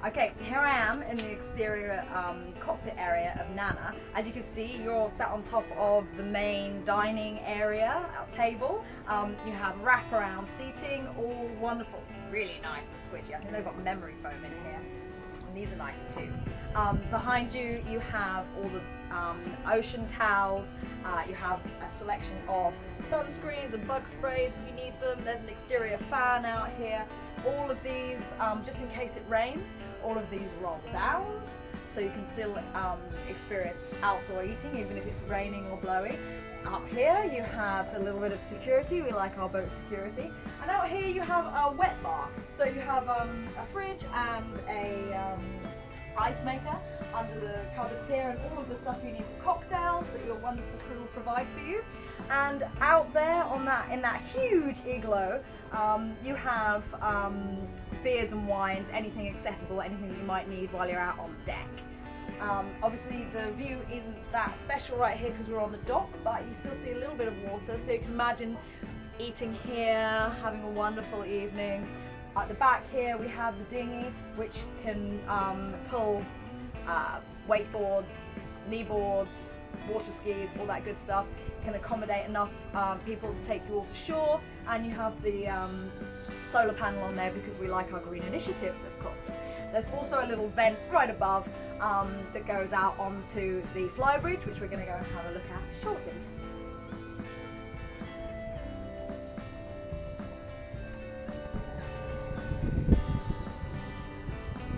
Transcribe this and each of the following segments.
Okay, here I am in the exterior cockpit area of Nana. As you can see, you're all sat on top of the main dining area table. You have wraparound seating, all wonderful, really nice and squishy. I think they've got memory foam in here. And these are nice too. Behind you, you have all the ocean towels. You have a selection of sunscreens and bug sprays if you need them. There's an exterior fan out here. All of these, just in case it rains, all of these roll down, so you can still experience outdoor eating even if it's raining or blowing. Up here you have a little bit of security. We like our boat security. And out here you have a wet bar. So you have a fridge and a ice maker under the cupboards here, and all of the stuff you need for cocktails that your wonderful crew will provide for you. And out there in that huge igloo, you have beers and wines, anything accessible, anything that you might need while you're out on deck. Obviously the view isn't that special right here because we're on the dock, but you still see a little bit of water, so you can imagine eating here, having a wonderful evening. At the back here we have the dinghy, which can pull wakeboards, kneeboards, water skis, all that good stuff. It can accommodate enough people to take you all to shore, and you have the solar panel on there because we like our green initiatives, of course. There's also a little vent right above that goes out onto the flybridge, which we're going to go and have a look at shortly.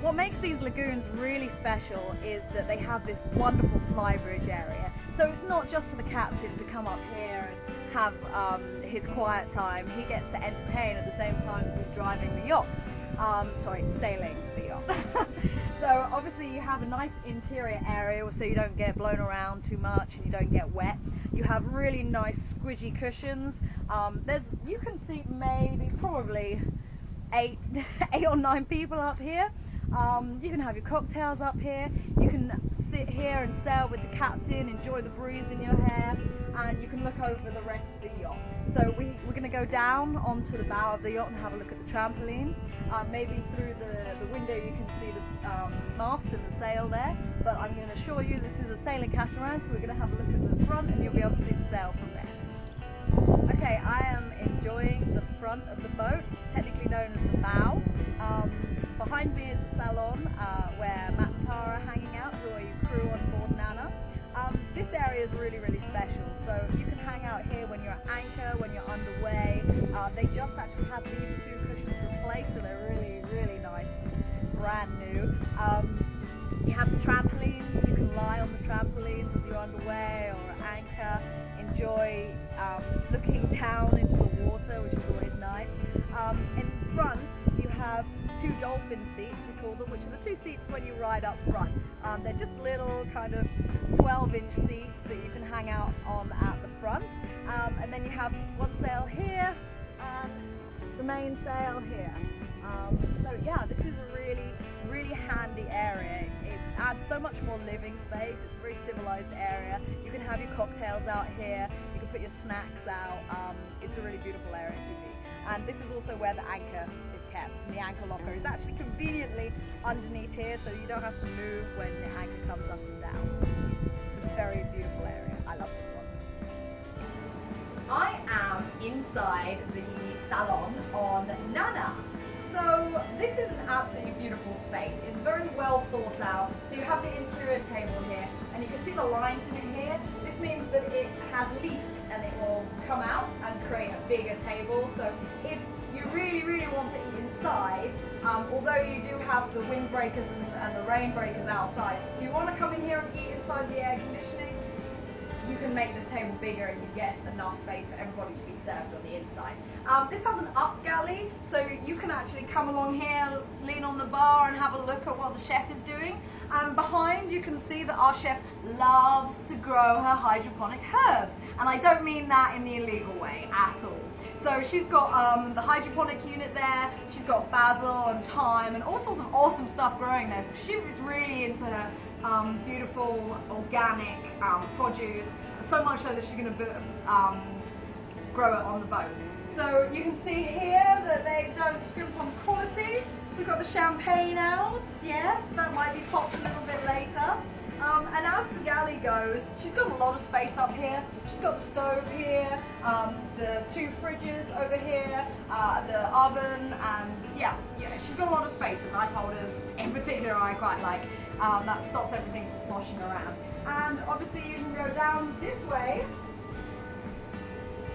What makes these lagoons really special is that they have this wonderful flybridge area. So it's not just for the captain to come up here and have his quiet time. He gets to entertain at the same time as he's driving the yacht. Sailing the yacht. So obviously you have a nice interior area so you don't get blown around too much and you don't get wet. You have really nice squishy cushions. You can seat probably eight or nine people up here. You can have your cocktails up here. You can sit here and sail with the captain, enjoy the breeze in your hair, and you can look over the rest of the yacht. So we're going to go down onto the bow of the yacht and have a look at the trampolines. Maybe through the window you can see the mast and the sail there, but I'm going to assure you this is a sailing catamaran, so we're going to have a look at the front and you'll be able to see the sail from there. Okay, I am enjoying the front of the boat, technically known as the bow. Behind me is the salon where Matt and Tara are hanging out, who are your crew on board Nana. This area is really, really special, so you can hang out here when you're at anchor, when you're underway. They just actually had these two cushions replaced, so they're really, really nice, brand new. You have the trampolines. You can lie on the trampolines as you're underway or at anchor. Enjoy looking down into the water, which is always nice. In front you have two dolphin seats, we call them, which are the two seats when you ride up front. They're just little kind of 12-inch seats that you can hang out on at the front. And then you have one sail here and the main sail here. So yeah, this is a really, really handy area. It adds so much more living space. It's a very civilized area. You can have your cocktails out here. You can put your snacks out. It's a really beautiful area to be. And this is also where the anchor is kept. And the anchor locker is actually conveniently underneath here, so you don't have to move when the anchor comes up and down. It's a very beautiful area. I love this one. I am inside the salon on Nana. So this is an absolutely beautiful space. It's very well thought out. So you have the interior table here, and you can see the lines in it here. This means that it has leaves and it will come out and create a bigger table. So if you really, really want to eat inside, although you do have the windbreakers and the rain breakers outside, if you want to come in here and eat inside the air conditioning, you can make this table bigger and you get enough space for everybody to be served on the inside. This has an up galley, so you can actually come along here, lean on the bar and have a look at what the chef is doing. Behind you can see that our chef loves to grow her hydroponic herbs, and I don't mean that in the illegal way at all. So she's got the hydroponic unit there, she's got basil and thyme and all sorts of awesome stuff growing there, so she was really into her beautiful organic produce, so much so that she's going to grow it on the boat. So you can see here that they don't scrimp on quality, we've got the champagne out. Yes, that might be popped a little bit later. And as the galley goes, she's got a lot of space up here. She's got the stove here, the 2 fridges over here, the oven, and yeah, she's got a lot of space. The knife holders, in particular, I quite like. That stops everything from sloshing around. And obviously you can go down this way.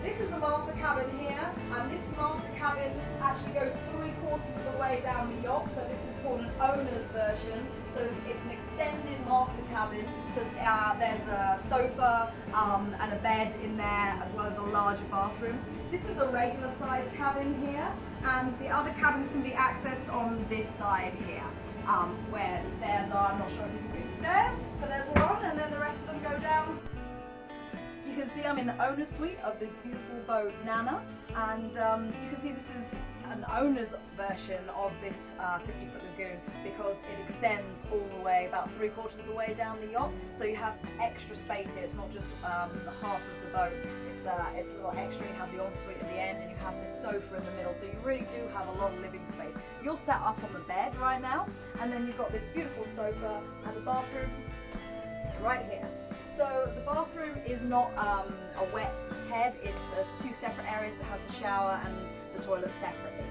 This is the master cabin here, and this master cabin actually goes 3/4 of the way down the yacht, so this is called an owner's version. So it's an extended master cabin, so there's a sofa and a bed in there, as well as a larger bathroom. This is the regular size cabin here, and the other cabins can be accessed on this side here, where the stairs are. I'm not sure if you can see the stairs, but there's one, and then the rest of them go down. You can see I'm in the owner's suite of this beautiful boat, Nana, and you can see this is an owner's version of this 50-foot lagoon because it extends all the way, about 3/4 of the way down the yacht, so you have extra space here. It's not just the half of the boat, it's a little extra. You have the ensuite at the end, and you have this sofa in the middle, so you really do have a lot of living space. You're sat up on the bed right now, and then you've got this beautiful sofa and the bathroom right here. So the bathroom is not a wet head, it's 2 separate areas. It has the shower and the toilet separately.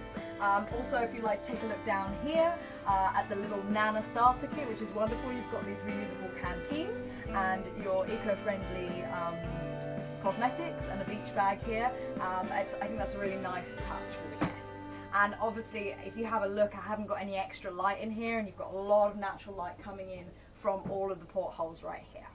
Also, if you like, take a look down here at the little Nana starter kit, which is wonderful. You've got these reusable canteens and your eco-friendly cosmetics and a beach bag here. I think that's a really nice touch for the guests. And obviously, if you have a look, I haven't got any extra light in here, and you've got a lot of natural light coming in from all of the portholes right here.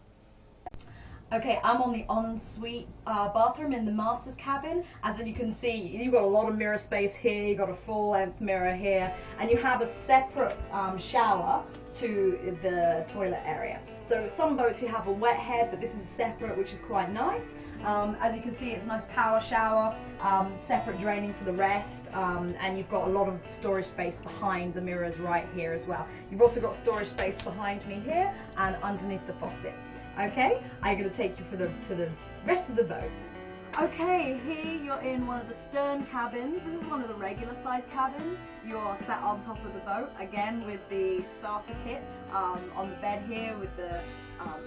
Okay, I'm on the ensuite bathroom in the master's cabin. As you can see, you've got a lot of mirror space here, you've got a full-length mirror here, and you have a separate shower to the toilet area. So some boats you have a wet head, but this is separate, which is quite nice. As you can see, it's a nice power shower, separate draining for the rest, and you've got a lot of storage space behind the mirrors right here as well. You've also got storage space behind me here and underneath the faucet. Okay, I'm going to take you to the rest of the boat. Okay, here you're in one of the stern cabins. This is one of the regular size cabins. You're sat on top of the boat, again with the starter kit on the bed here with the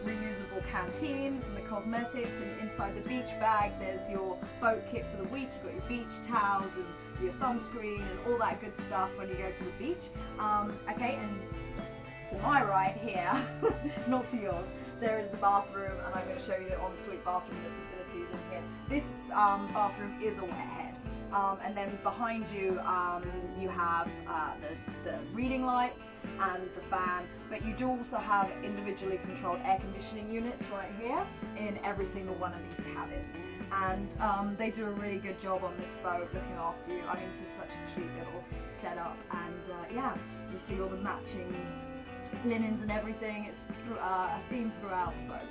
reusable canteens and the cosmetics, and inside the beach bag there's your boat kit for the week. You've got your beach towels and your sunscreen and all that good stuff when you go to the beach. Okay, and to my right here, not to yours, there is the bathroom, and I'm going to show you the ensuite bathroom facilities in here. This bathroom is a wet head. And then behind you, you have the reading lights and the fan, but you do also have individually controlled air conditioning units right here in every single one of these cabins. And they do a really good job on this boat looking after you. I mean, this is such a cute little setup, and yeah, you see all the matching linens and everything. It's a theme throughout the boat.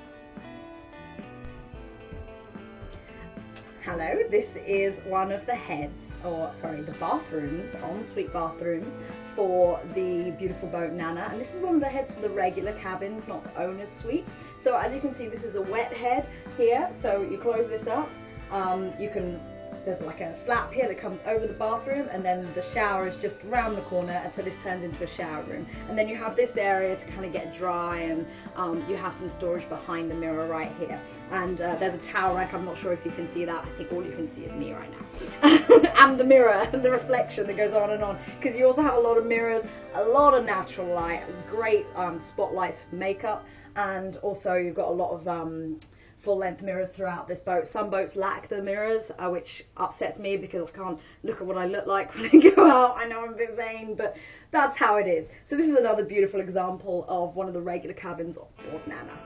Hello, this is one of the heads, or sorry, the bathrooms, ensuite bathrooms for the beautiful boat Nana, and this is one of the heads for the regular cabins, not the owner's suite. So as you can see, this is a wet head here, so you close this up, there's like a flap here that comes over the bathroom, and then the shower is just round the corner, and so this turns into a shower room. And then you have this area to kind of get dry, and you have some storage behind the mirror right here. And there's a towel rack. I'm not sure if you can see that. I think all you can see is me right now. And the mirror and the reflection that goes on and on, because you also have a lot of mirrors, a lot of natural light, great spotlights for makeup, and also you've got a lot of full-length mirrors throughout this boat. Some boats lack the mirrors, which upsets me because I can't look at what I look like when I go out. I know I'm a bit vain, but that's how it is. So this is another beautiful example of one of the regular cabins on board Nana.